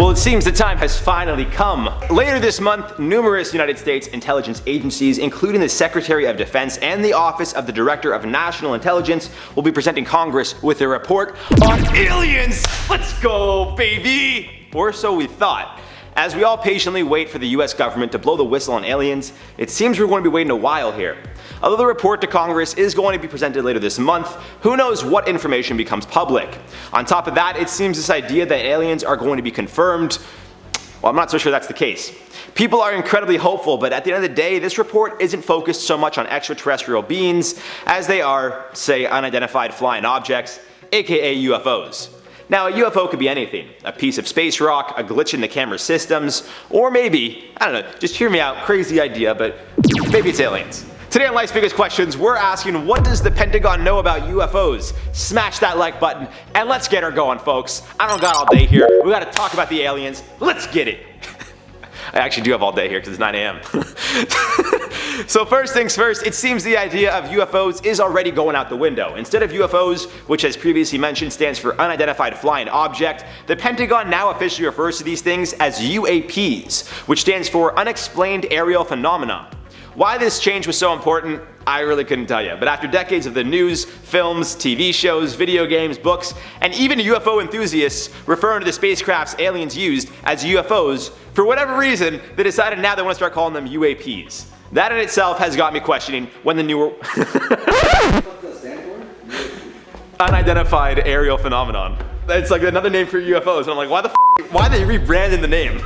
Well, it seems the time has finally come. Later this month, numerous United States intelligence agencies, including the Secretary of Defense and the Office of the Director of National Intelligence, will be presenting Congress with a report on aliens! Let's go, baby! Or so we thought. As we all patiently wait for the US government to blow the whistle on aliens, it seems we're going to be waiting a while here. Although the report to Congress is going to be presented later this month, who knows what information becomes public. On top of that, it seems this idea that aliens are going to be confirmed, well, I'm not so sure that's the case. People are incredibly hopeful, but at the end of the day, this report isn't focused so much on extraterrestrial beings as they are, say, unidentified flying objects, aka UFOs. Now, a UFO could be anything. A piece of space rock, a glitch in the camera systems, or maybe, I don't know, just hear me out, crazy idea, but maybe it's aliens. Today on Life's Biggest Questions, we're asking, what does the Pentagon know about UFOs? Smash that like button, and let's get her going, folks. I don't got all day here. We gotta talk about the aliens. Let's get it. I actually do have all day here because it's 9 a.m. So first things first, it seems the idea of UFOs is already going out the window. Instead of UFOs, which as previously mentioned stands for Unidentified Flying Object, the Pentagon now officially refers to these things as UAPs, which stands for Unexplained Aerial Phenomena. Why this change was so important, I really couldn't tell you, but after decades of the news, films, TV shows, video games, books, and even UFO enthusiasts referring to the spacecrafts aliens used as UFOs, for whatever reason, they decided now they want to start calling them UAPs. That in itself has got me questioning when the newer Unidentified Aerial Phenomenon. It's like another name for UFOs, and I'm like, why are they rebranding the name?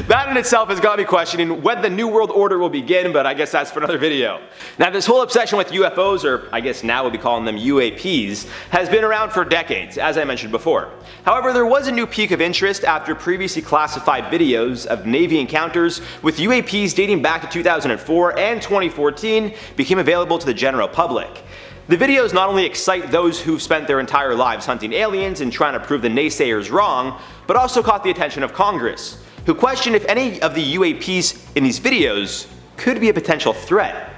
That in itself has got me questioning when the New World Order will begin, but I guess that's for another video. Now, this whole obsession with UFOs, or I guess now we'll be calling them UAPs, has been around for decades, as I mentioned before. However, there was a new peak of interest after previously classified videos of Navy encounters with UAPs dating back to 2004 and 2014 became available to the general public. The videos not only excite those who've spent their entire lives hunting aliens and trying to prove the naysayers wrong, but also caught the attention of Congress, who questioned if any of the UAPs in these videos could be a potential threat.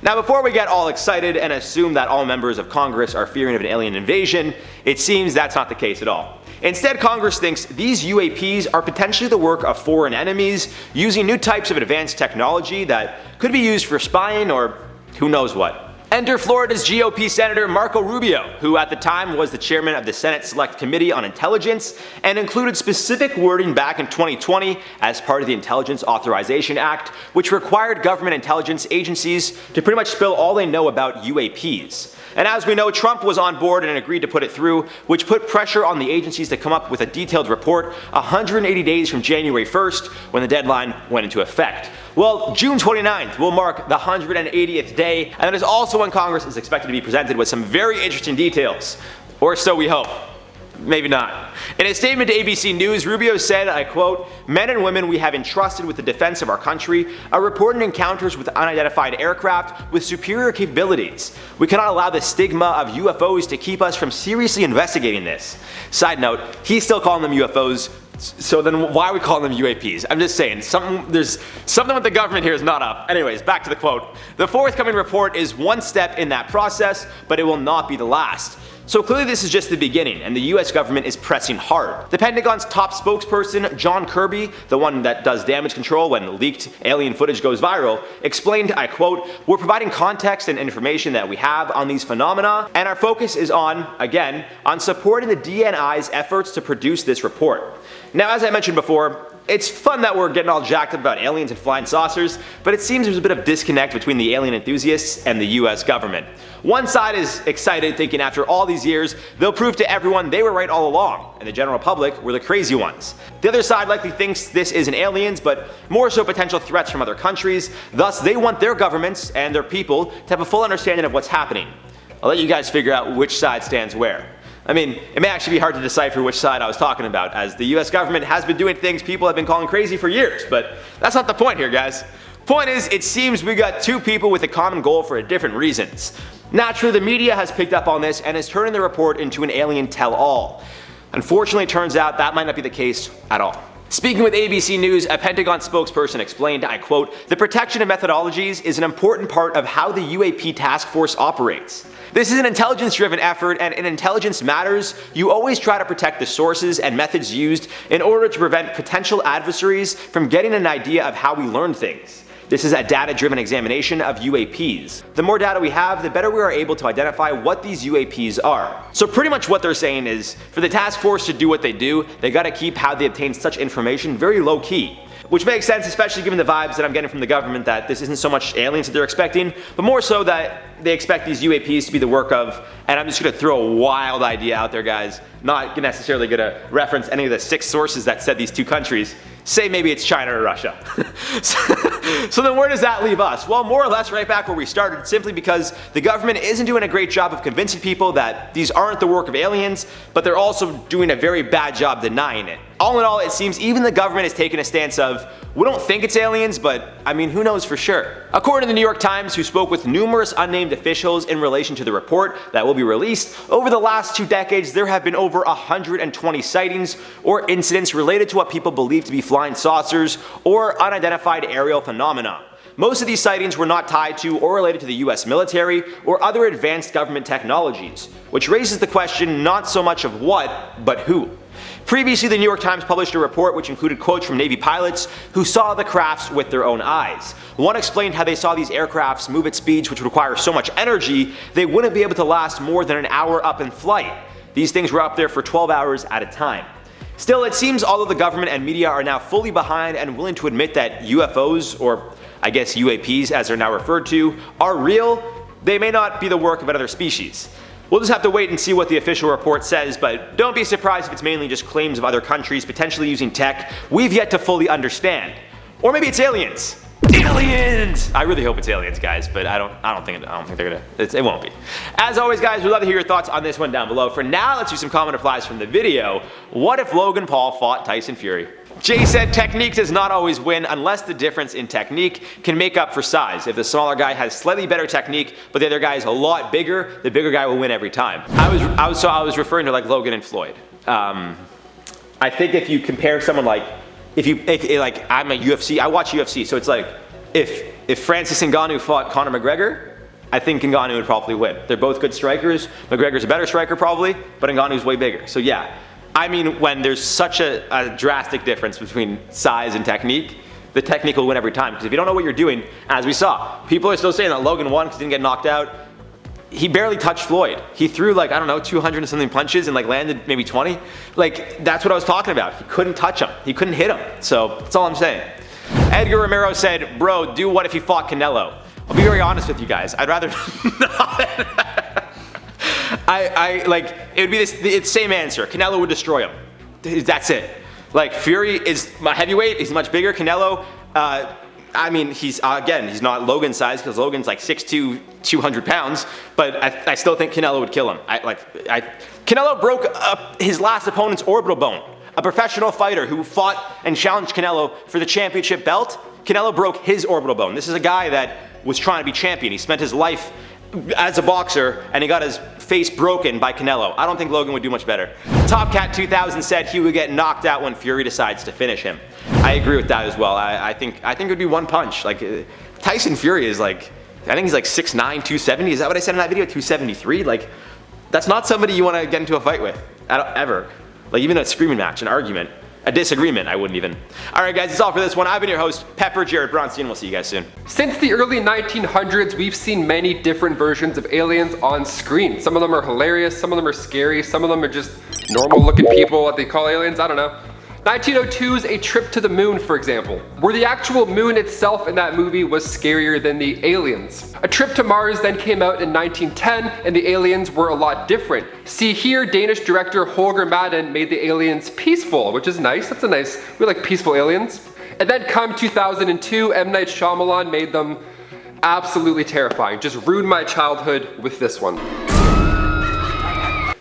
Now, before we get all excited and assume that all members of Congress are fearing of an alien invasion, it seems that's not the case at all. Instead, Congress thinks these UAPs are potentially the work of foreign enemies using new types of advanced technology that could be used for spying or who knows what. Enter Florida's GOP Senator Marco Rubio, who at the time was the chairman of the Senate Select Committee on Intelligence and included specific wording back in 2020 as part of the Intelligence Authorization Act, which required government intelligence agencies to pretty much spill all they know about UAPs. And as we know, Trump was on board and agreed to put it through, which put pressure on the agencies to come up with a detailed report 180 days from January 1st, when the deadline went into effect. Well, June 29th will mark the 180th day, and that is also when Congress is expected to be presented with some very interesting details. Or so we hope. Maybe not. In a statement to ABC News, Rubio said, I quote, "Men and women we have entrusted with the defense of our country are reporting encounters with unidentified aircraft with superior capabilities. We cannot allow the stigma of UFOs to keep us from seriously investigating this." Side note, he's still calling them UFOs, so then why are we calling them UAPs? I'm just saying, there's something with the government here is not up. Anyways, back to the quote. "The forthcoming report is one step in that process, but it will not be the last." So clearly this is just the beginning, and the US government is pressing hard. The Pentagon's top spokesperson, John Kirby, the one that does damage control when leaked alien footage goes viral, explained, I quote, "We're providing context and information that we have on these phenomena, and our focus is on, again, on supporting the DNI's efforts to produce this report." Now, as I mentioned before, it's fun that we're getting all jacked up about aliens and flying saucers, but it seems there's a bit of disconnect between the alien enthusiasts and the US government. One side is excited, thinking after all these years, they'll prove to everyone they were right all along, and the general public were the crazy ones. The other side likely thinks this isn't aliens, but more so potential threats from other countries, thus they want their governments and their people to have a full understanding of what's happening. I'll let you guys figure out which side stands where. I mean, it may actually be hard to decipher which side I was talking about, as the US government has been doing things people have been calling crazy for years, but that's not the point here, guys. Point is, it seems we got two people with a common goal for different reasons. Naturally, the media has picked up on this and is turning the report into an alien tell-all. Unfortunately, it turns out that might not be the case at all. Speaking with ABC News, a Pentagon spokesperson explained, I quote, "The protection of methodologies is an important part of how the UAP task force operates. This is an intelligence-driven effort, and in intelligence matters, you always try to protect the sources and methods used in order to prevent potential adversaries from getting an idea of how we learn things. This is a data-driven examination of UAPs. The more data we have, the better we are able to identify what these UAPs are." So pretty much what they're saying is, for the task force to do what they do, they gotta keep how they obtain such information very low-key. Which makes sense, especially given the vibes that I'm getting from the government that this isn't so much aliens that they're expecting, but more so that they expect these UAPs to be the work of, and I'm just gonna throw a wild idea out there, guys, not necessarily gonna reference any of the 6 sources that said these 2 countries. Say maybe it's China or Russia. So then where does that leave us? Well, more or less right back where we started, simply because the government isn't doing a great job of convincing people that these aren't the work of aliens, but they're also doing a very bad job denying it. All in all, it seems even the government is taking a stance of, we don't think it's aliens, but I mean, who knows for sure. According to the New York Times, who spoke with numerous unnamed officials in relation to the report that will be released, over the last 2 decades there have been over 120 sightings or incidents related to what people believe to be flying saucers or unidentified aerial phenomena. Most of these sightings were not tied to or related to the US military or other advanced government technologies, which raises the question not so much of what, but who. Previously, the New York Times published a report which included quotes from Navy pilots who saw the crafts with their own eyes. One explained how they saw these aircrafts move at speeds which require so much energy they wouldn't be able to last more than an hour up in flight. These things were up there for 12 hours at a time. Still, it seems although the government and media are now fully behind and willing to admit that UFOs, or I guess UAPs as they're now referred to, are real, they may not be the work of another species. We'll just have to wait and see what the official report says, but don't be surprised if it's mainly just claims of other countries potentially using tech we've yet to fully understand. Or maybe it's aliens. Aliens! I really hope it's aliens, guys, but I don't think they're gonna. It won't be. As always, guys, we'd love to hear your thoughts on this one down below. For now, let's do some comment replies from the video. What if Logan Paul fought Tyson Fury? Jay said technique does not always win unless the difference in technique can make up for size. If the smaller guy has slightly better technique, but the other guy is a lot bigger, the bigger guy will win every time. I was referring to like Logan and Floyd. I think if you compare someone like, like I'm a UFC, I watch UFC, so it's like if Francis Ngannou fought Conor McGregor, I think Ngannou would probably win. They're both good strikers. McGregor's a better striker probably, but Ngannou's way bigger. So yeah. I mean, when there's such a drastic difference between size and technique, the technique will win every time. Because if you don't know what you're doing, as we saw, people are still saying that Logan won because he didn't get knocked out. He barely touched Floyd. He threw like, I don't know, 200 and something punches and like landed maybe 20. Like, that's what I was talking about. He couldn't touch him. He couldn't hit him. So, that's all I'm saying. Edgar Romero said, bro, do what if he fought Canelo? I'll be very honest with you guys. I'd rather not. Like, it would be the same answer. Canelo would destroy him. That's it. Like, Fury is my heavyweight, he's much bigger. Canelo, I mean, he's not Logan's size because Logan's like 6'2", 200 pounds, but I still think Canelo would kill him. Canelo broke his last opponent's orbital bone. A professional fighter who fought and challenged Canelo for the championship belt, Canelo broke his orbital bone. This is a guy that was trying to be champion. He spent his life as a boxer and he got his face broken by Canelo. I don't think Logan would do much better. Topcat 2000 said he would get knocked out when Fury decides to finish him. I agree with that as well. I think it would be one punch. Like Tyson Fury is like, I think he's like 6'9", 270. Is that what I said in that video? 273? Like, that's not somebody you want to get into a fight with ever. Like even a screaming match, an argument. A disagreement, I wouldn't even. Alright guys, that's all for this one. I've been your host, Pepper Jared Bronstein. We'll see you guys soon. Since the early 1900s, we've seen many different versions of aliens on screen. Some of them are hilarious, some of them are scary, some of them are just normal looking people, what they call aliens, I don't know. 1902's A Trip to the Moon, for example, where the actual moon itself in that movie was scarier than the aliens. A Trip to Mars then came out in 1910, and the aliens were a lot different. See here, Danish director Holger Madden made the aliens peaceful, which is nice. That's a nice, we like peaceful aliens. And then come 2002, M. Night Shyamalan made them absolutely terrifying. Just ruined my childhood with this one.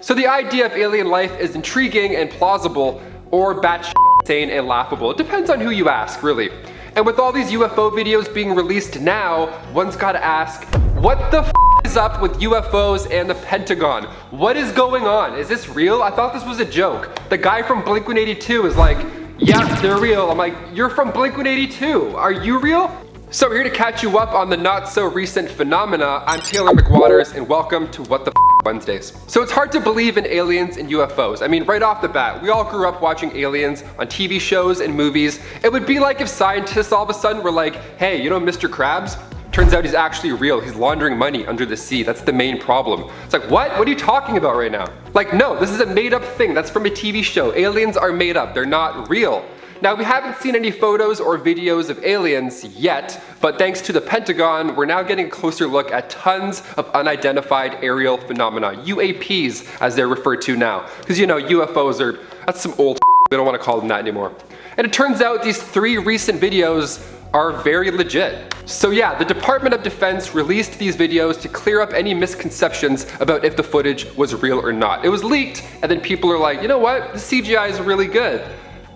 So the idea of alien life is intriguing and plausible, or batshit insane and laughable. It depends on who you ask, really. And with all these UFO videos being released now, one's gotta ask, what the is up with UFOs and the Pentagon? What is going on? Is this real? I thought this was a joke. The guy from Blink-182 is like, yeah, they're real. I'm like, you're from Blink-182. Are you real? So we're here to catch you up on the not so recent phenomena. I'm Taylor McWaters and welcome to What the Wednesdays. So it's hard to believe in aliens and UFOs. I mean, right off the bat, we all grew up watching aliens on TV shows and movies. It would be like if scientists all of a sudden were like, hey, you know Mr. Krabs? Turns out he's actually real. He's laundering money under the sea. That's the main problem. It's like, what? What are you talking about right now? Like, no, this is a made up thing. That's from a TV show. Aliens are made up. They're not real. Now, we haven't seen any photos or videos of aliens yet, but thanks to the Pentagon, we're now getting a closer look at tons of unidentified aerial phenomena, UAPs as they're referred to now. Because you know, UFOs are, that's some old they don't want to call them that anymore. And it turns out these 3 recent videos are very legit. So yeah, the Department of Defense released these videos to clear up any misconceptions about if the footage was real or not. It was leaked, and then people are like, you know what, the CGI is really good.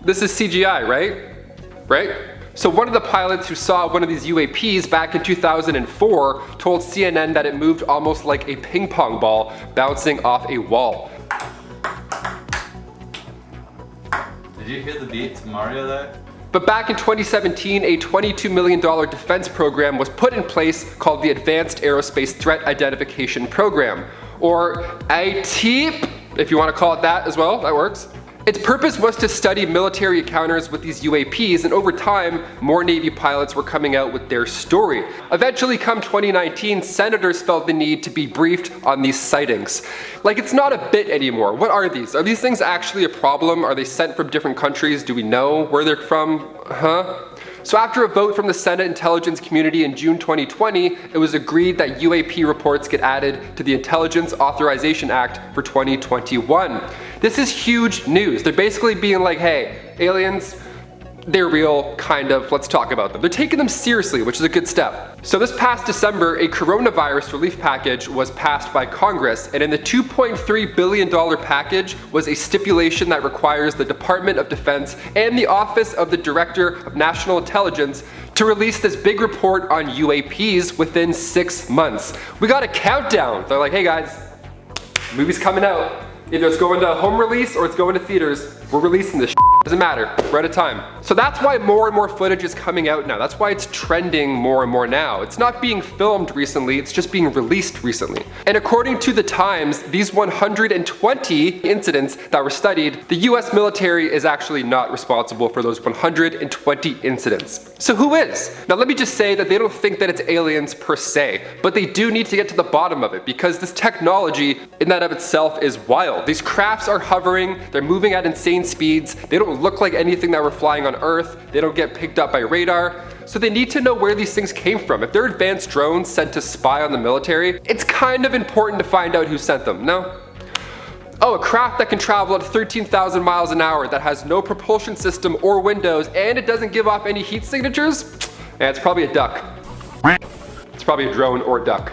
This is CGI, right? Right? So one of the pilots who saw one of these UAPs back in 2004 told CNN that it moved almost like a ping pong ball bouncing off a wall. Did you hear the beat to Mario there? But back in 2017, a $22 million defense program was put in place called the Advanced Aerospace Threat Identification Program, or ATIP, if you want to call it that as well, that works. Its purpose was to study military encounters with these UAPs, and over time, more Navy pilots were coming out with their story. Eventually, come 2019, senators felt the need to be briefed on these sightings. Like, it's not a bit anymore. What are these? Are these things actually a problem? Are they sent from different countries? Do we know where they're from? So after a vote from the Senate intelligence community in June 2020, it was agreed that UAP reports get added to the Intelligence Authorization Act for 2021. This is huge news. They're basically being like, hey, aliens, they're real, kind of, let's talk about them. They're taking them seriously, which is a good step. So this past December, a coronavirus relief package was passed by Congress, and in the $2.3 billion package was a stipulation that requires the Department of Defense and the Office of the Director of National Intelligence to release this big report on UAPs within 6 months. We got a countdown. They're like, hey guys, movie's coming out. Either it's going to home release or it's going to theaters. We're releasing this. Doesn't matter. We're out of time. So that's why more and more footage is coming out now. That's why it's trending more and more now. It's not being filmed recently, it's just being released recently. And according to the Times, these 120 incidents that were studied, the US military is actually not responsible for those 120 incidents. So who is? Now let me just say that they don't think that it's aliens per se, but they do need to get to the bottom of it because this technology in that of itself is wild. These crafts are hovering, they're moving at insane speeds, they don't look like anything that were flying on Earth, they don't get picked up by radar, so they need to know where these things came from. If they're advanced drones sent to spy on the military, it's kind of important to find out who sent them, no? Oh, a craft that can travel at 13,000 miles an hour that has no propulsion system or windows and it doesn't give off any heat signatures? Yeah, it's probably a duck. It's probably a drone or a duck.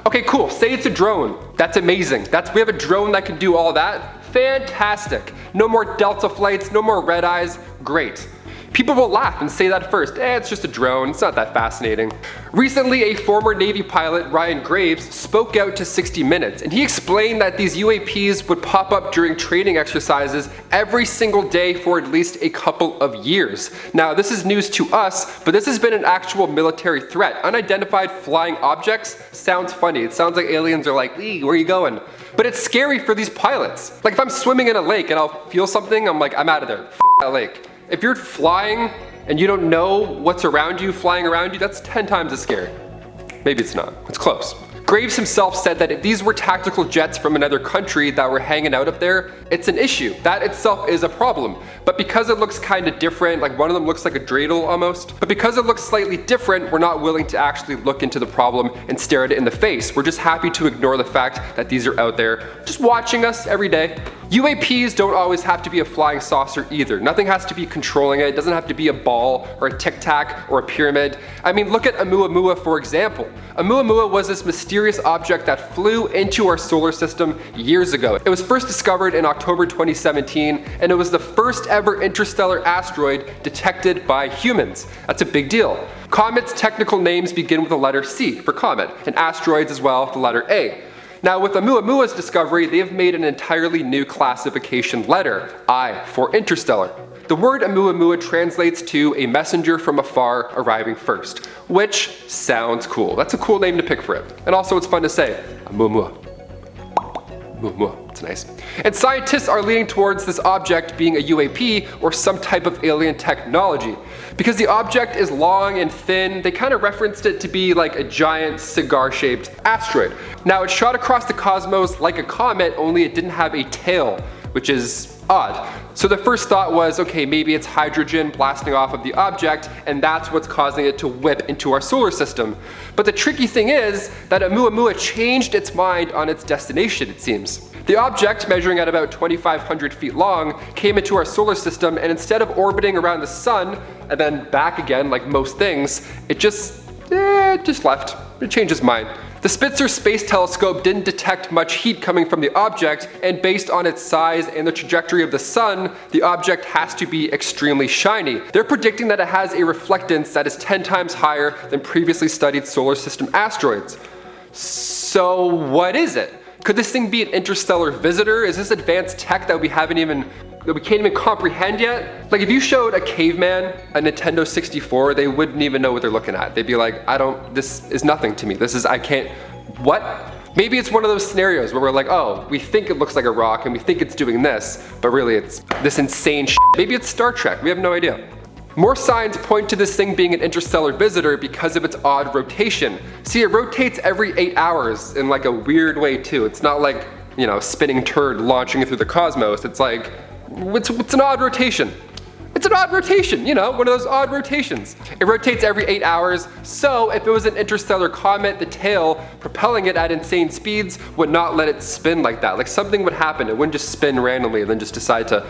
Okay, cool, say it's a drone. That's amazing. We have a drone that can do all that. Fantastic. No more Delta flights, no more red eyes. Great. People will laugh and say that first. It's just a drone, it's not that fascinating. Recently, a former Navy pilot, Ryan Graves, spoke out to 60 Minutes, and he explained that these UAPs would pop up during training exercises every single day for at least a couple of years. Now, this is news to us, but this has been an actual military threat. Unidentified flying objects sounds funny. It sounds like aliens are like, where are you going? But it's scary for these pilots. Like if I'm swimming in a lake and I'll feel something, I'm like, I'm out of there. That lake. If you're flying and you don't know what's around you, flying around you, that's 10 times as scary. Maybe it's not. It's close. Graves himself said that if these were tactical jets from another country that were hanging out up there, it's an issue. That itself is a problem. But because it looks kind of different, like one of them looks like a dreidel almost, but because it looks slightly different, we're not willing to actually look into the problem and stare at it in the face. We're just happy to ignore the fact that these are out there, just watching us every day. UAPs don't always have to be a flying saucer either. Nothing has to be controlling it. It doesn't have to be a ball or a tic tac or a pyramid. I mean, look at Oumuamua for example. Oumuamua was this mysterious object that flew into our solar system years ago. It was first discovered in October 2017, and it was the first ever interstellar asteroid detected by humans. That's a big deal. Comets' technical names begin with the letter C for comet, and asteroids as well, the letter A. Now with Oumuamua's discovery, they have made an entirely new classification letter, I, for interstellar. The word Oumuamua translates to a messenger from afar arriving first, which sounds cool. That's a cool name to pick for it. And also it's fun to say, Oumuamua. Oumuamua, it's nice. And scientists are leaning towards this object being a UAP or some type of alien technology. Because the object is long and thin, they kind of referenced it to be like a giant cigar-shaped asteroid. Now it shot across the cosmos like a comet, only it didn't have a tail, which is odd. So the first thought was, okay, maybe it's hydrogen blasting off of the object, and that's what's causing it to whip into our solar system. But the tricky thing is that Oumuamua changed its mind on its destination, it seems. The object, measuring at about 2,500 feet long, came into our solar system, and instead of orbiting around the sun and then back again like most things, it just left. It changed its mind. The Spitzer Space Telescope didn't detect much heat coming from the object, and based on its size and the trajectory of the sun, the object has to be extremely shiny. They're predicting that it has a reflectance that is 10 times higher than previously studied solar system asteroids. So what is it? Could this thing be an interstellar visitor? Is this advanced tech that we can't even comprehend yet? Like if you showed a caveman a Nintendo 64, they wouldn't even know what they're looking at. They'd be like, this is nothing to me. What? Maybe it's one of those scenarios where we're like, oh, we think it looks like a rock and we think it's doing this, but really it's this insane shit. Maybe it's Star Trek, we have no idea. More signs point to this thing being an interstellar visitor because of its odd rotation. See, it rotates every 8 hours in like a weird way too. It's not like, spinning turd launching it through the cosmos. It's like, it's an odd rotation. It's an odd rotation, one of those odd rotations. It rotates every 8 hours, so if it was an interstellar comet, the tail propelling it at insane speeds would not let it spin like that. Like something would happen, it wouldn't just spin randomly and then just decide to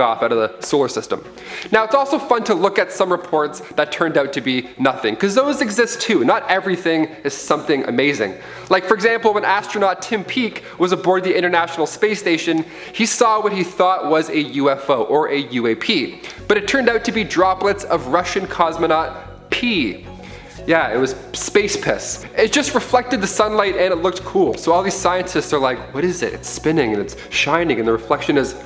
off out of the solar system. Now it's also fun to look at some reports that turned out to be nothing, because those exist too. Not everything is something amazing. Like for example, when astronaut Tim Peake was aboard the International Space Station, he saw what he thought was a UFO or a UAP, but it turned out to be droplets of Russian cosmonaut pee. Yeah, it was space piss. It just reflected the sunlight and it looked cool. So all these scientists are like, what is it? It's spinning and it's shining and the reflection is,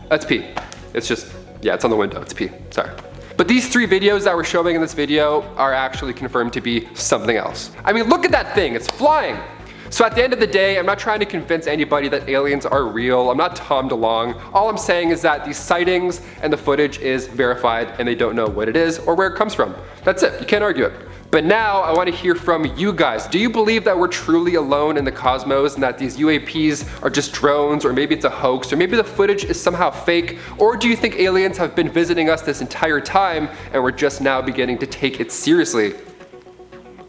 that's pee. It's just, it's on the window, it's pee, sorry. But these 3 videos that we're showing in this video are actually confirmed to be something else. I mean, look at that thing, it's flying. So at the end of the day, I'm not trying to convince anybody that aliens are real. I'm not Tom DeLonge. All I'm saying is that these sightings and the footage is verified and they don't know what it is or where it comes from. That's it, you can't argue it. But now I want to hear from you guys. Do you believe that we're truly alone in the cosmos and that these UAPs are just drones, or maybe it's a hoax, or maybe the footage is somehow fake? Or do you think aliens have been visiting us this entire time and we're just now beginning to take it seriously?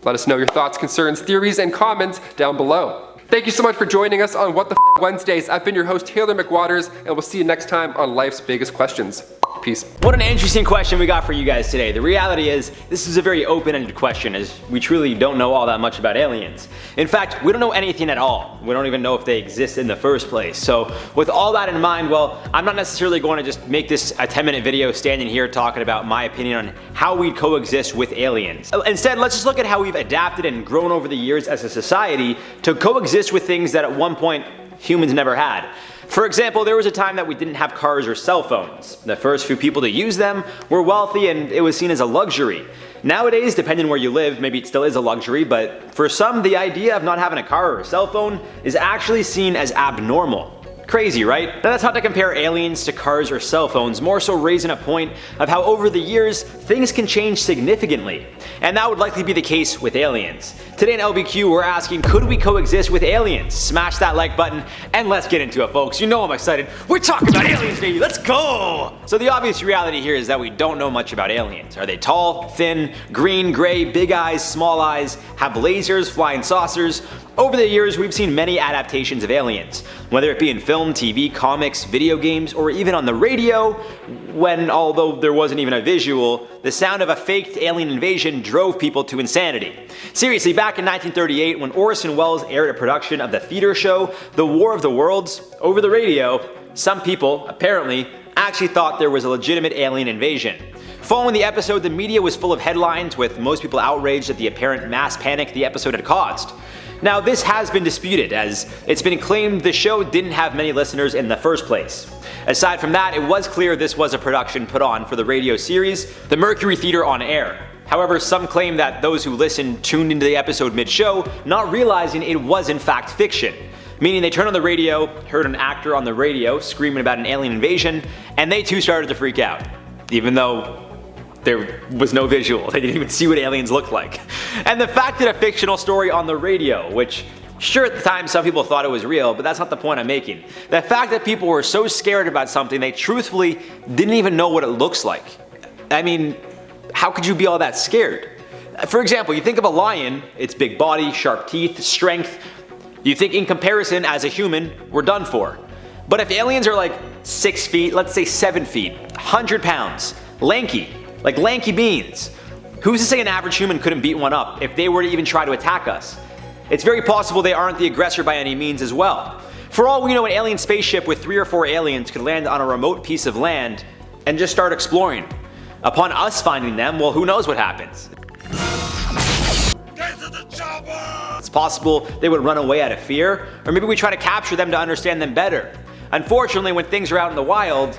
Let us know your thoughts, concerns, theories, and comments down below. Thank you so much for joining us on What the F Wednesdays. I've been your host, Taylor McWaters, and we'll see you next time on Life's Biggest Questions. Peace. What an interesting question we got for you guys today. The reality is, this is a very open-ended question, as we truly don't know all that much about aliens. In fact, we don't know anything at all. We don't even know if they exist in the first place. So with all that in mind, well, I'm not necessarily going to just make this a 10-minute video standing here talking about my opinion on how we'd coexist with aliens. Instead, let's just look at how we've adapted and grown over the years as a society to coexist with things that at one point humans never had. For example, there was a time that we didn't have cars or cell phones. The first few people to use them were wealthy and it was seen as a luxury. Nowadays, depending where you live, maybe it still is a luxury, but for some, the idea of not having a car or a cell phone is actually seen as abnormal. Crazy, right? Now that's not to compare aliens to cars or cell phones, more so raising a point of how over the years, things can change significantly. And that would likely be the case with aliens. Today in LBQ, we're asking, could we coexist with aliens? Smash that like button, and let's get into it, folks. You know I'm excited. We're talking about aliens, baby. Let's go! So the obvious reality here is that we don't know much about aliens. Are they tall, thin, green, gray, big eyes, small eyes, have lasers, flying saucers? Over the years, we've seen many adaptations of aliens, whether it be in film, TV, comics, video games, or even on the radio, when, although there wasn't even a visual, the sound of a faked alien invasion drove people to insanity. Seriously, back in 1938, when Orson Welles aired a production of the theater show The War of the Worlds over the radio, some people, apparently, actually thought there was a legitimate alien invasion. Following the episode, the media was full of headlines, with most people outraged at the apparent mass panic the episode had caused. Now, this has been disputed, as it's been claimed the show didn't have many listeners in the first place. Aside from that, it was clear this was a production put on for the radio series, The Mercury Theater on Air. However, some claim that those who listened tuned into the episode mid-show, not realizing it was in fact fiction. Meaning they turned on the radio, heard an actor on the radio screaming about an alien invasion, and they too started to freak out. Even though there was no visual, they didn't even see what aliens looked like. And the fact that a fictional story on the radio, which sure at the time some people thought it was real, but that's not the point I'm making. The fact that people were so scared about something they truthfully didn't even know what it looks like. I mean, how could you be all that scared? For example, you think of a lion, its big body, sharp teeth, strength. You think in comparison as a human, we're done for. But if aliens are like 6 feet, let's say 7 feet, 100 pounds, lanky, like lanky beans, who's to say an average human couldn't beat one up if they were to even try to attack us? It's very possible they aren't the aggressor by any means as well. For all we know, an alien spaceship with 3 or 4 aliens could land on a remote piece of land and just start exploring. Upon us finding them, well, who knows what happens? Get to the chopper! It's possible they would run away out of fear, or maybe we try to capture them to understand them better. Unfortunately, when things are out in the wild,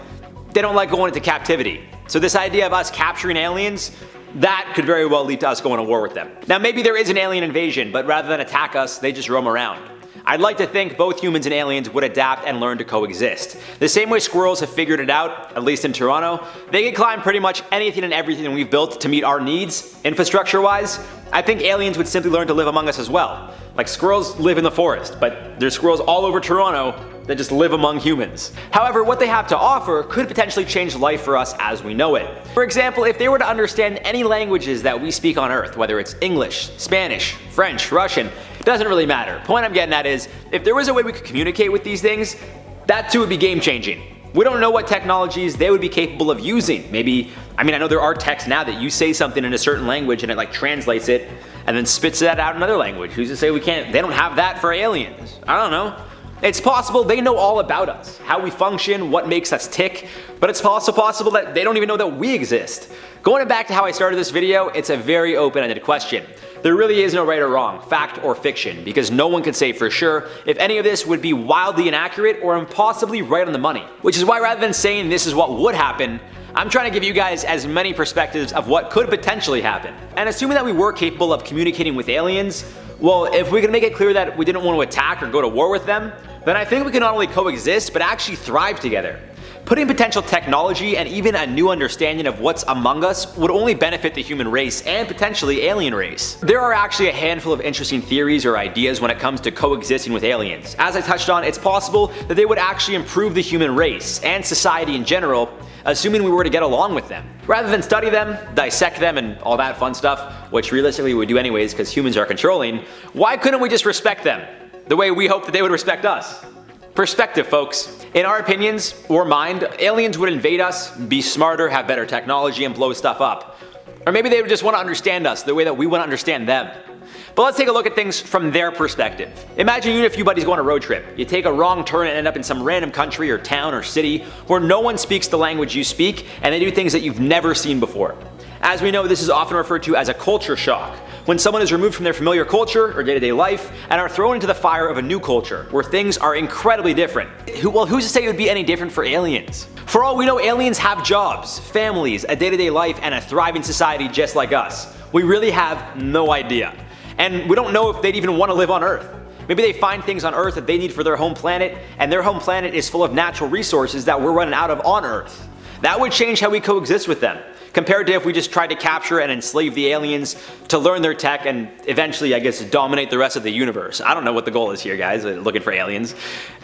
they don't like going into captivity. So this idea of us capturing aliens, that could very well lead to us going to war with them. Now maybe there is an alien invasion, but rather than attack us, they just roam around. I'd like to think both humans and aliens would adapt and learn to coexist. The same way squirrels have figured it out, at least in Toronto, they can climb pretty much anything and everything we've built to meet our needs, infrastructure-wise. I think aliens would simply learn to live among us as well. Like squirrels live in the forest, but there's squirrels all over Toronto that just live among humans. However, what they have to offer could potentially change life for us as we know it. For example, if they were to understand any languages that we speak on Earth, whether it's English, Spanish, French, Russian, it doesn't really matter. Point I'm getting at is, if there was a way we could communicate with these things, that too would be game changing. We don't know what technologies they would be capable of using. Maybe, I know there are texts now that you say something in a certain language and it like translates it and then spits that out in another language. Who's to say we can't? They don't have that for aliens. I don't know. It's possible they know all about us, how we function, what makes us tick, but it's also possible that they don't even know that we exist. Going back to how I started this video, it's a very open-ended question. There really is no right or wrong, fact or fiction, because no one can say for sure if any of this would be wildly inaccurate or impossibly right on the money. Which is why rather than saying this is what would happen, I'm trying to give you guys as many perspectives of what could potentially happen. And assuming that we were capable of communicating with aliens, well, if we can make it clear that we didn't want to attack or go to war with them, then I think we can not only coexist, but actually thrive together. Putting potential technology and even a new understanding of what's among us would only benefit the human race and potentially alien race. There are actually a handful of interesting theories or ideas when it comes to coexisting with aliens. As I touched on, it's possible that they would actually improve the human race and society in general, assuming we were to get along with them. Rather than study them, dissect them, and all that fun stuff, which realistically we would do anyways because humans are controlling, why couldn't we just respect them the way we hope that they would respect us? Perspective, folks. In our opinions, or mind, aliens would invade us, be smarter, have better technology, and blow stuff up. Or maybe they would just want to understand us the way that we want to understand them. But let's take a look at things from their perspective. Imagine you and a few buddies go on a road trip. You take a wrong turn and end up in some random country or town or city where no one speaks the language you speak and they do things that you've never seen before. As we know, this is often referred to as a culture shock, when someone is removed from their familiar culture or day-to-day life and are thrown into the fire of a new culture, where things are incredibly different. Well, who's to say it would be any different for aliens? For all we know, aliens have jobs, families, a day-to-day life, and a thriving society just like us. We really have no idea. And we don't know if they'd even want to live on Earth. Maybe they find things on Earth that they need for their home planet, and their home planet is full of natural resources that we're running out of on Earth. That would change how we coexist with them, compared to if we just tried to capture and enslave the aliens to learn their tech and eventually, I guess, dominate the rest of the universe. I don't know what the goal is here, guys, looking for aliens.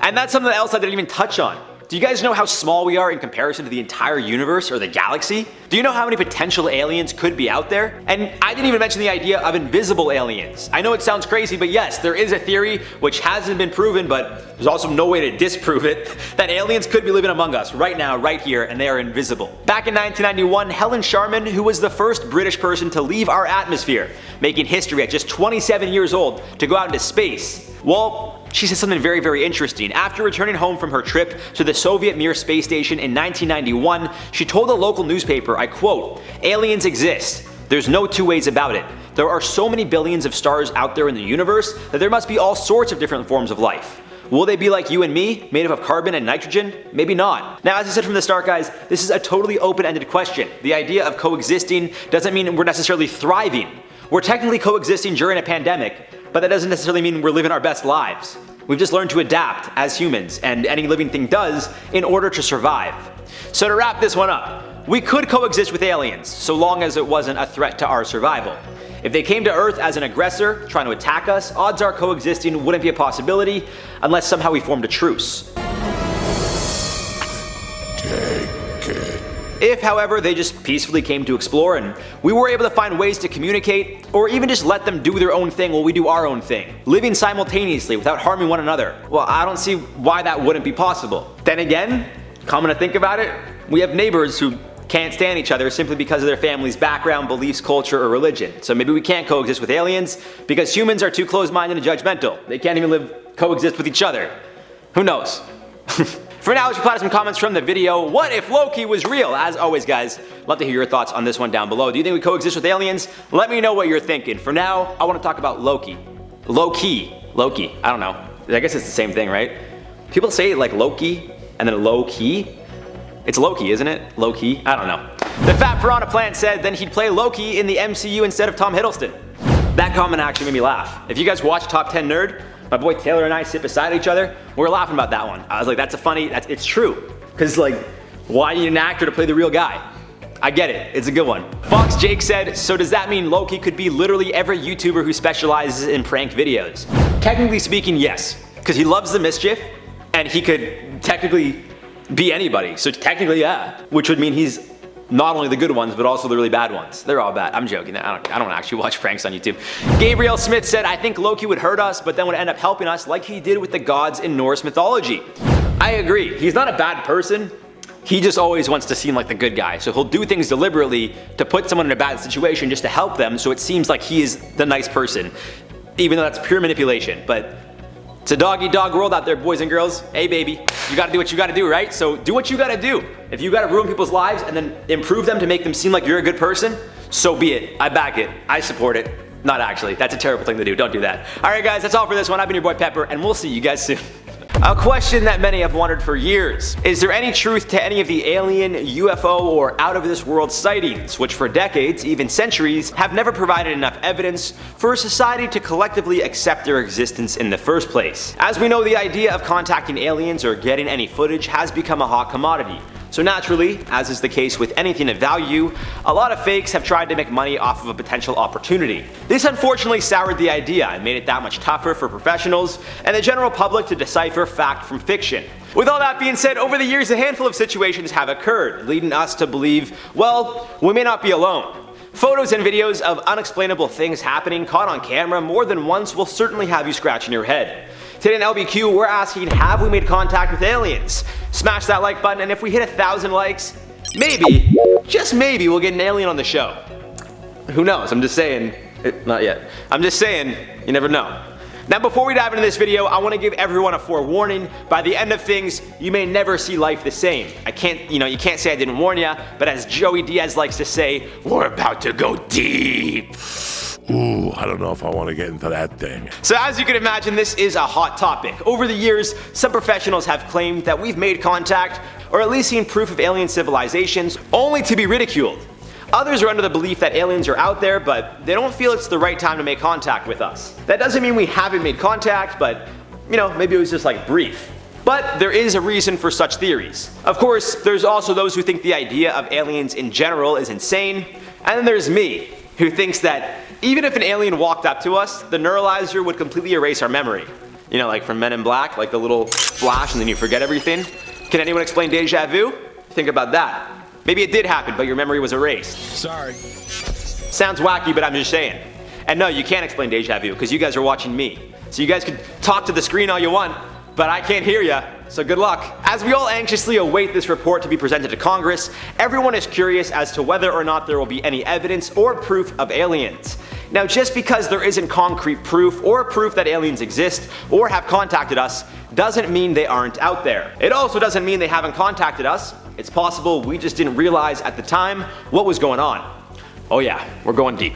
And that's something else I didn't even touch on. Do you guys know how small we are in comparison to the entire universe or the galaxy? Do you know how many potential aliens could be out there? And I didn't even mention the idea of invisible aliens. I know it sounds crazy, but yes, there is a theory which hasn't been proven, but there's also no way to disprove it, that aliens could be living among us right now, right here, and they are invisible. Back in 1991, Helen Sharman, who was the first British person to leave our atmosphere, making history at just 27 years old to go out into space, well, she said something very, very interesting. After returning home from her trip to the Soviet Mir space station in 1991, she told a local newspaper, I quote, "Aliens exist. There's no two ways about it. There are so many billions of stars out there in the universe that there must be all sorts of different forms of life. Will they be like you and me, made up of carbon and nitrogen? Maybe not. Now, as I said from the start, guys, this is a totally open-ended question. The idea of coexisting doesn't mean we're necessarily thriving. We're technically coexisting during a pandemic, but that doesn't necessarily mean we're living our best lives. We've just learned to adapt as humans, and any living thing does, in order to survive. So to wrap this one up, we could coexist with aliens, so long as it wasn't a threat to our survival. If they came to Earth as an aggressor, trying to attack us, odds are coexisting wouldn't be a possibility, unless somehow we formed a truce. If, however, they just peacefully came to explore and we were able to find ways to communicate, or even just let them do their own thing while we do our own thing, living simultaneously without harming one another, well, I don't see why that wouldn't be possible. Then again, coming to think about it, we have neighbors who can't stand each other simply because of their family's background, beliefs, culture, or religion. So maybe we can't coexist with aliens because humans are too closed-minded and judgmental. They can't even coexist with each other. Who knows? For now, let's reply to some comments from the video. What if Loki was real? As always, guys, love to hear your thoughts on this one down below. Do you think we coexist with aliens? Let me know what you're thinking. For now, I want to talk about Loki. Low-key. Loki. I don't know. I guess it's the same thing, right? People say it like Loki and then low-key. It's Loki, isn't it? Low-key? I don't know. The Fat Piranha Plant said then he'd play Loki in the MCU instead of Tom Hiddleston. That comment actually made me laugh. If you guys watch Top 10 Nerd, my boy Taylor and I sit beside each other. We were laughing about that one. I was like, it's true. Cause like, why need an actor to play the real guy? I get it, it's a good one. Fox Jake said, so does that mean Loki could be literally every YouTuber who specializes in prank videos? Technically speaking, yes. Cause he loves the mischief and he could technically be anybody. So technically, yeah. Which would mean he's not only the good ones, but also the really bad ones. They're all bad. I'm joking. I don't actually watch pranks on YouTube. Gabriel Smith said, I think Loki would hurt us, but then would end up helping us like he did with the gods in Norse mythology. I agree. He's not a bad person. He just always wants to seem like the good guy. So he'll do things deliberately to put someone in a bad situation just to help them so it seems like he is the nice person. Even though that's pure manipulation. But it's a dog-eat-dog world out there, boys and girls. Hey baby, you gotta do what you gotta do, right? So do what you gotta do. If you gotta ruin people's lives and then improve them to make them seem like you're a good person, so be it. I back it. I support it. Not actually. That's a terrible thing to do. Don't do that. Alright guys, that's all for this one. I've been your boy Pepper, and we'll see you guys soon. A question that many have wondered for years. Is there any truth to any of the alien, UFO, or out-of-this-world sightings, which for decades, even centuries, have never provided enough evidence for society to collectively accept their existence in the first place? As we know, the idea of contacting aliens or getting any footage has become a hot commodity. So naturally, as is the case with anything of value, a lot of fakes have tried to make money off of a potential opportunity. This unfortunately soured the idea and made it that much tougher for professionals and the general public to decipher fact from fiction. With all that being said, over the years a handful of situations have occurred, leading us to believe, well, we may not be alone. Photos and videos of unexplainable things happening caught on camera more than once will certainly have you scratching your head. Today in LBQ, we're asking, have we made contact with aliens? Smash that like button, and if we hit 1,000 likes, maybe, just maybe, we'll get an alien on the show. Who knows? I'm just saying. Not yet. I'm just saying, you never know. Now before we dive into this video, I want to give everyone a forewarning. By the end of things, you may never see life the same. You can't say I didn't warn ya, but as Joey Diaz likes to say, we're about to go deep. Ooh, I don't know if I want to get into that thing. So as you can imagine, this is a hot topic. Over the years, some professionals have claimed that we've made contact, or at least seen proof of alien civilizations, only to be ridiculed. Others are under the belief that aliens are out there, but they don't feel it's the right time to make contact with us. That doesn't mean we haven't made contact, but maybe it was just like brief. But there is a reason for such theories. Of course, there's also those who think the idea of aliens in general is insane, and then there's me, who thinks that even if an alien walked up to us, the neuralizer would completely erase our memory. Like from Men in Black, like the little flash and then you forget everything. Can anyone explain deja vu? Think about that. Maybe it did happen, but your memory was erased. Sorry. Sounds wacky, but I'm just saying. And no, you can't explain deja vu, because you guys are watching me. So you guys could talk to the screen all you want, but I can't hear ya, so good luck. As we all anxiously await this report to be presented to Congress, everyone is curious as to whether or not there will be any evidence or proof of aliens. Now, just because there isn't concrete proof or proof that aliens exist or have contacted us, doesn't mean they aren't out there. It also doesn't mean they haven't contacted us. It's possible we just didn't realize at the time what was going on. Oh yeah, we're going deep.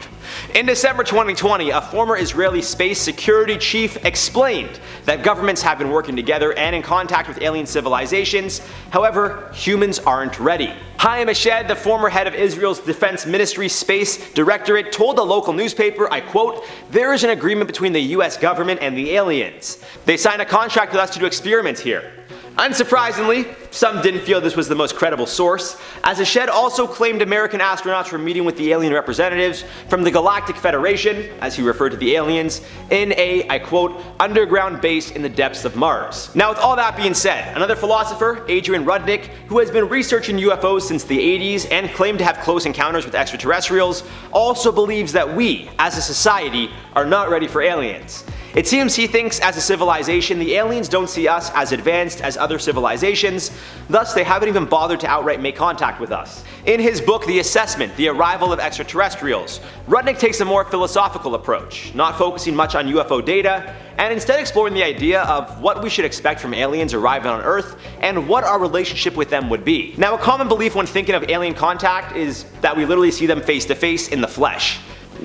In December 2020, a former Israeli space security chief explained that governments have been working together and in contact with alien civilizations, however, humans aren't ready. Chaim Eshed, the former head of Israel's Defense Ministry Space Directorate, told a local newspaper, I quote, "There is an agreement between the US government and the aliens. They signed a contract with us to do experiments here." Unsurprisingly, some didn't feel this was the most credible source, as Eshed also claimed American astronauts were meeting with the alien representatives from the Galactic Federation, as he referred to the aliens, in a, I quote, underground base in the depths of Mars. Now with all that being said, another philosopher, Adrian Rudnick, who has been researching UFOs since the 80s and claimed to have close encounters with extraterrestrials, also believes that we, as a society, are not ready for aliens. It seems he thinks as a civilization the aliens don't see us as advanced as other civilizations, thus they haven't even bothered to outright make contact with us. In his book The Assessment, The Arrival of Extraterrestrials, Rudnick takes a more philosophical approach, not focusing much on UFO data, and instead exploring the idea of what we should expect from aliens arriving on Earth and what our relationship with them would be. Now a common belief when thinking of alien contact is that we literally see them face to face in the flesh.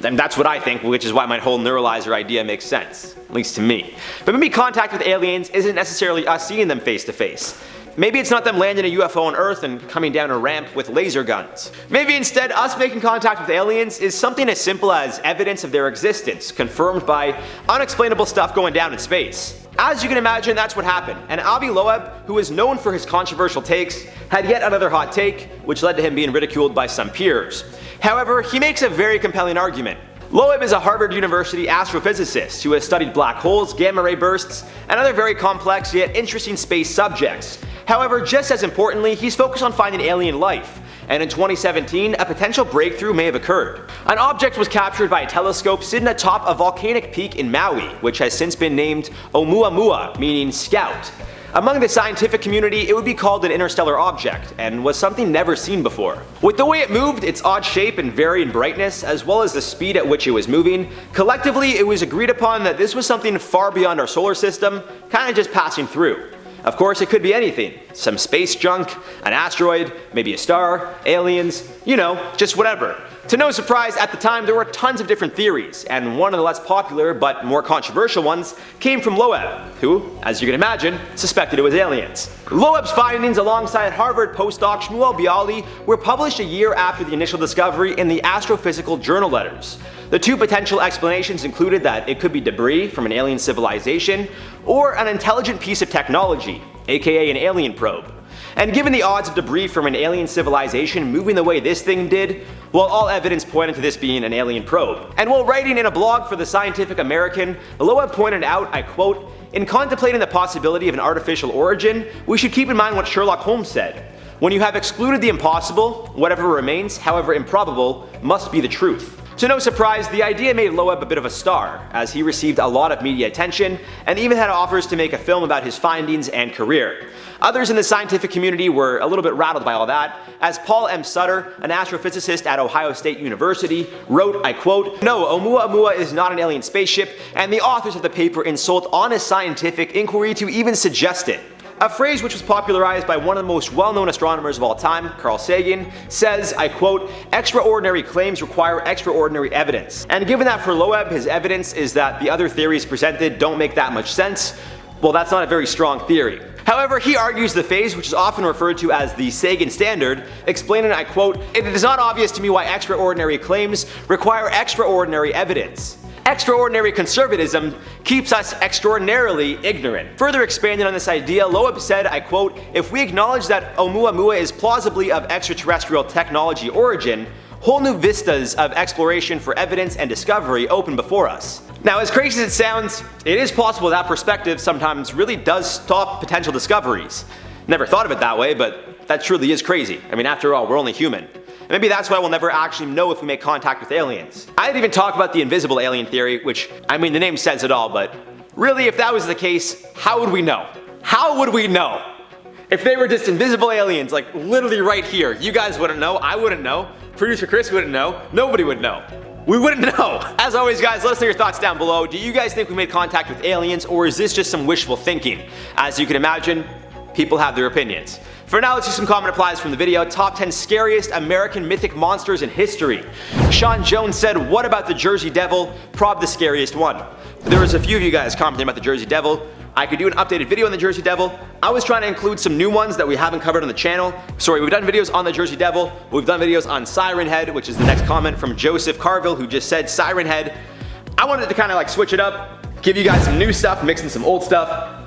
And that's what I think, which is why my whole neuralizer idea makes sense, at least to me. But maybe contact with aliens isn't necessarily us seeing them face to face. Maybe it's not them landing a UFO on Earth and coming down a ramp with laser guns. Maybe instead us making contact with aliens is something as simple as evidence of their existence, confirmed by unexplainable stuff going down in space. As you can imagine, that's what happened, and Avi Loeb, who is known for his controversial takes, had yet another hot take, which led to him being ridiculed by some peers. However, he makes a very compelling argument. Loeb is a Harvard University astrophysicist who has studied black holes, gamma ray bursts, and other very complex yet interesting space subjects. However, just as importantly, he's focused on finding alien life, and in 2017, a potential breakthrough may have occurred. An object was captured by a telescope sitting atop a volcanic peak in Maui, which has since been named Oumuamua, meaning scout. Among the scientific community, it would be called an interstellar object, and was something never seen before. With the way it moved, its odd shape and varying brightness, as well as the speed at which it was moving, collectively it was agreed upon that this was something far beyond our solar system, kinda just passing through. Of course, it could be anything. Some space junk, an asteroid, maybe a star, aliens, you know, just whatever. To no surprise, at the time there were tons of different theories, and one of the less popular but more controversial ones came from Loeb, who, as you can imagine, suspected it was aliens. Loeb's findings alongside Harvard postdoc Shmuel Bialy were published a year after the initial discovery in the Astrophysical Journal Letters. The two potential explanations included that it could be debris from an alien civilization, or an intelligent piece of technology, aka an alien probe. And given the odds of debris from an alien civilization moving the way this thing did, well, all evidence pointed to this being an alien probe. And while writing in a blog for the Scientific American, Loeb pointed out, I quote, "In contemplating the possibility of an artificial origin, we should keep in mind what Sherlock Holmes said. When you have excluded the impossible, whatever remains, however improbable, must be the truth." To no surprise, the idea made Loeb a bit of a star, as he received a lot of media attention, and even had offers to make a film about his findings and career. Others in the scientific community were a little bit rattled by all that, as Paul M. Sutter, an astrophysicist at Ohio State University, wrote, I quote, "No, Oumuamua is not an alien spaceship, and the authors of the paper insult honest scientific inquiry to even suggest it." A phrase which was popularized by one of the most well-known astronomers of all time, Carl Sagan, says, I quote, "Extraordinary claims require extraordinary evidence." And given that for Loeb his evidence is that the other theories presented don't make that much sense, well, that's not a very strong theory. However, he argues the phase, which is often referred to as the Sagan standard, explaining, I quote, "It is not obvious to me why extraordinary claims require extraordinary evidence. Extraordinary conservatism keeps us extraordinarily ignorant." Further expanding on this idea, Loeb said, I quote, "If we acknowledge that Oumuamua is plausibly of extraterrestrial technology origin, whole new vistas of exploration for evidence and discovery open before us." Now, as crazy as it sounds, it is possible that perspective sometimes really does stop potential discoveries. Never thought of it that way, but that truly is crazy. I mean, after all, we're only human. Maybe that's why we'll never actually know if we make contact with aliens. I didn't even talk about the invisible alien theory, which, I mean, the name says it all, but really, if that was the case, how would we know? How would we know? If they were just invisible aliens, like literally right here, you guys wouldn't know, I wouldn't know, producer Chris wouldn't know, nobody would know. We wouldn't know. As always, guys, let us know your thoughts down below. Do you guys think we made contact with aliens, or is this just some wishful thinking? As you can imagine, people have their opinions. For now, let's do some common replies from the video. Top 10 scariest American mythic monsters in history. Sean Jones said, what about the Jersey Devil? Probably the scariest one. There was a few of you guys commenting about the Jersey Devil. I could do an updated video on the Jersey Devil. I was trying to include some new ones that we haven't covered on the channel. Sorry, we've done videos on the Jersey Devil. We've done videos on Siren Head, which is the next comment from Joseph Carville, who just said Siren Head. I wanted to kind of like switch it up, give you guys some new stuff, mix in some old stuff.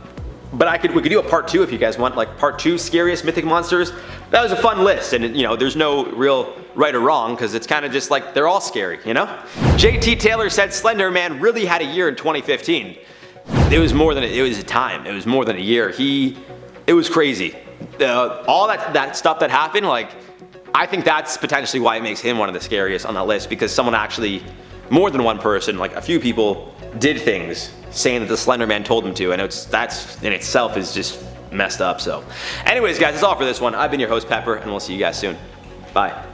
But we could do a part 2 if you guys want, like part 2 scariest mythic monsters. That was a fun list, and you know, there's no real right or wrong because it's kind of just like they're all scary, you know? JT Taylor said Slender Man really had a year in 2015. It was more than it was a time. It was more than a year. It was crazy. All that stuff that happened, like, I think that's potentially why it makes him one of the scariest on that list, because someone actually, more than one person, like a few people, did things saying that the Slender Man told them to, and that's in itself is just messed up. So anyways guys, that's all for this one. I've been your host Pepper, and we'll see you guys soon. Bye.